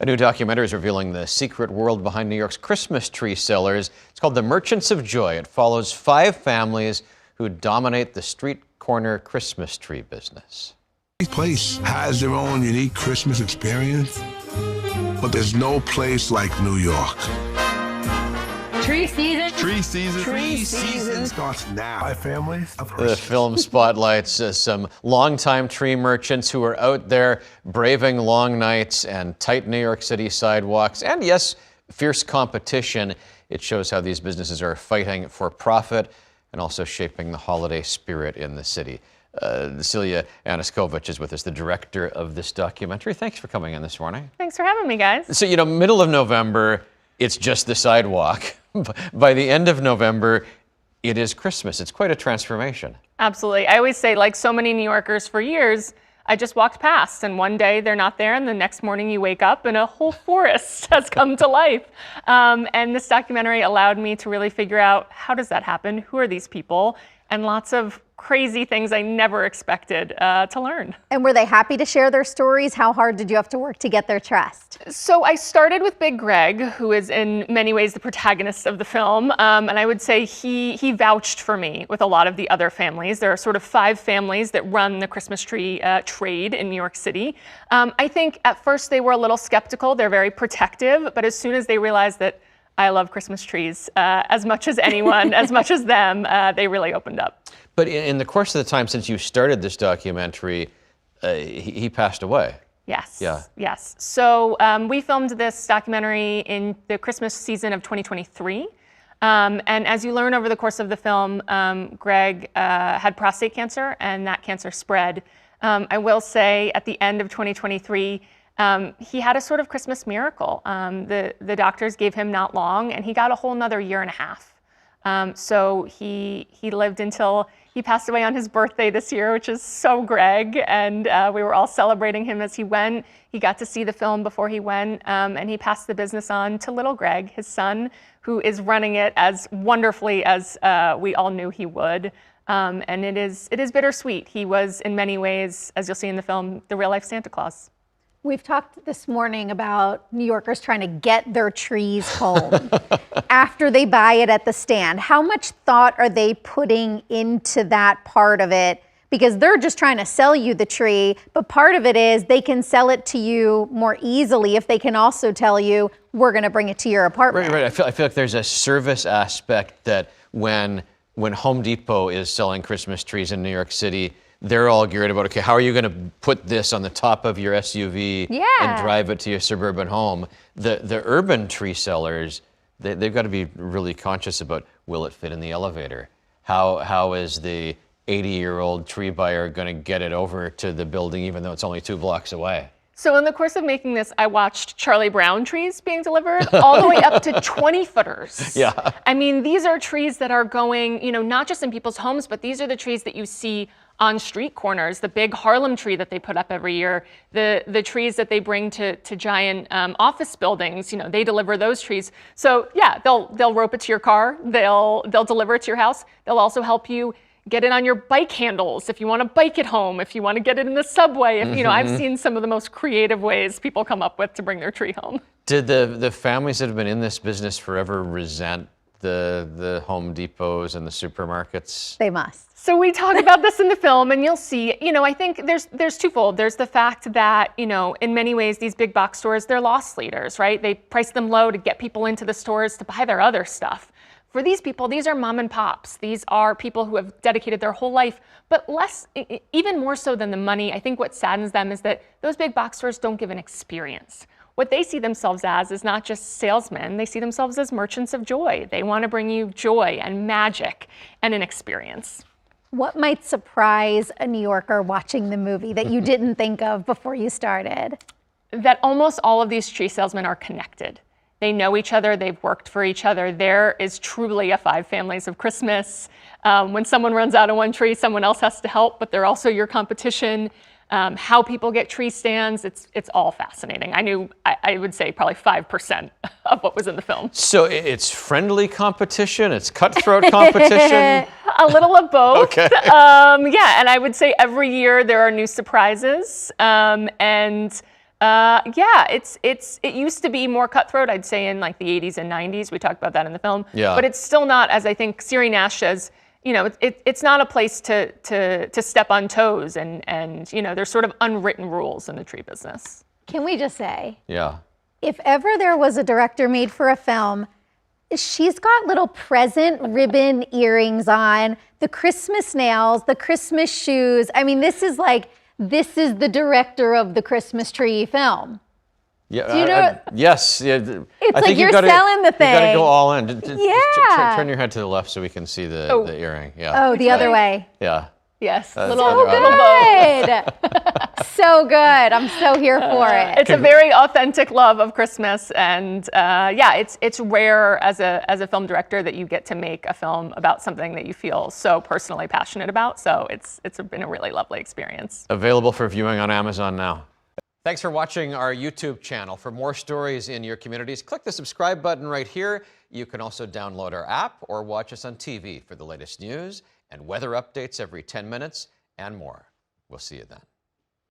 A new documentary is revealing the secret world behind New York's Christmas tree sellers. It's called The Merchants of Joy. It follows 5 families who dominate the street corner Christmas tree business. Each place has their own unique Christmas experience, but there's no place like New York. Tree season. Tree season. Tree season Starts now. 5 families of The Christmas. film spotlights some longtime tree merchants who are out there braving long nights and tight New York City sidewalks, and yes, fierce competition. It shows how these businesses are fighting for profit and also shaping the holiday spirit in the city. Celia Aniskovic is with us, the director of this documentary. Thanks for coming in this morning. Thanks for having me, guys. So, middle of November, it's just the sidewalk. By the end of November, it is Christmas. It's quite a transformation. Absolutely. I always say, like so many New Yorkers for years, I just walked past and one day they're not there and the next morning you wake up and a whole forest has come to life. And this documentary allowed me to really figure out, how does that happen? Who are these people? And lots of crazy things I never expected to learn. And were they happy to share their stories? How hard did you have to work to get their trust? So I started with Big Greg, who is in many ways the protagonist of the film. And I would say he vouched for me with a lot of the other families. There are sort of 5 families that run the Christmas tree trade in New York City. I think at first they were a little skeptical. They're very protective. But as soon as they realized that I love Christmas trees as much as anyone, as much as them, they really opened up. But in the course of the time since you started this documentary, he passed away. Yes. Yeah. Yes. So we filmed this documentary in the Christmas season of 2023. And as you learn over the course of the film, Greg had prostate cancer and that cancer spread. I will say at the end of 2023, he had a sort of Christmas miracle. The doctors gave him not long and he got a whole nother year and a half. So he lived until he passed away on his birthday this year, which is so Greg, and we were all celebrating him as he went. He got to see the film before he went, and he passed the business on to little Greg, his son, who is running it as wonderfully as we all knew he would. And it is bittersweet. He was, in many ways, as you'll see in the film, the real-life Santa Claus. We've talked this morning about New Yorkers trying to get their trees home after they buy it at the stand. How much thought are they putting into that part of it? Because they're just trying to sell you the tree, but part of it is they can sell it to you more easily if they can also tell you, we're going to bring it to your apartment. Right. I feel like there's a service aspect that when Home Depot is selling Christmas trees in New York City, they're all geared about, okay, how are you going to put this on the top of your SUV and drive it to your suburban home? The urban tree sellers, they've got to be really conscious about, will it fit in the elevator? How is the 80-year-old tree buyer going to get it over to the building even though it's only 2 blocks away? So in the course of making this, I watched Charlie Brown trees being delivered all the way up to 20-footers. Yeah. I mean, these are trees that are going, not just in people's homes, but these are the trees that you see on street corners, the big Harlem tree that they put up every year, the trees that they bring to giant office buildings, they deliver those trees. So yeah, they'll rope it to your car, they'll deliver it to your house, they'll also help you get it on your bike handles if you want to bike it home, if you want to get it in the subway. I've seen some of the most creative ways people come up with to bring their tree home. Did the families that have been in this business forever resent the Home Depots and the supermarkets? They must. So we talk about this in the film, and you'll see, I think there's twofold. There's the fact that, in many ways, these big box stores, they're loss leaders, right? They price them low to get people into the stores to buy their other stuff. For these people, these are mom and pops. These are people who have dedicated their whole life, but even more so than the money, I think what saddens them is that those big box stores don't give an experience. What they see themselves as is not just salesmen, they see themselves as merchants of joy. They want to bring you joy and magic and an experience. What might surprise a New Yorker watching the movie that you didn't think of before you started? That almost all of these tree salesmen are connected. They know each other, they've worked for each other. There is truly a 5 families of Christmas. When someone runs out of one tree, someone else has to help, but they're also your competition. How people get tree stands, it's all fascinating. I would say probably 5% of what was in the film. So it's friendly competition, it's cutthroat competition? A little of both. Okay. And I would say every year there are new surprises. And Yeah, it used to be more cutthroat, I'd say, in like the 80s and 90s. We talked about that in the film. Yeah. But it's still not, as I think Siri Nash says, you know, it's not a place to step on toes, and you know, there's sort of unwritten rules in the tree business. Can we just say, Yeah. if ever there was a director made for a film, she's got little present ribbon earrings on, the Christmas nails, the Christmas shoes. I mean, this is the director of the Christmas tree film. Yeah. Do you know? Yes. Yeah. It's I like think you're you gotta, selling the You got to thing. go all in. Yeah. Turn your head to the left so we can see the earring. Yeah. Oh, the other way. Yeah. Yes, So good. So good. I'm so here for it. It's a very authentic love of Christmas, and yeah, it's rare as a film director that you get to make a film about something that you feel so personally passionate about. So it's been a really lovely experience. Available for viewing on Amazon now. Thanks for watching our YouTube channel. For more stories in your communities, click the subscribe button right here. You can also download our app or watch us on TV for the latest news and weather updates every 10 minutes and more. We'll see you then.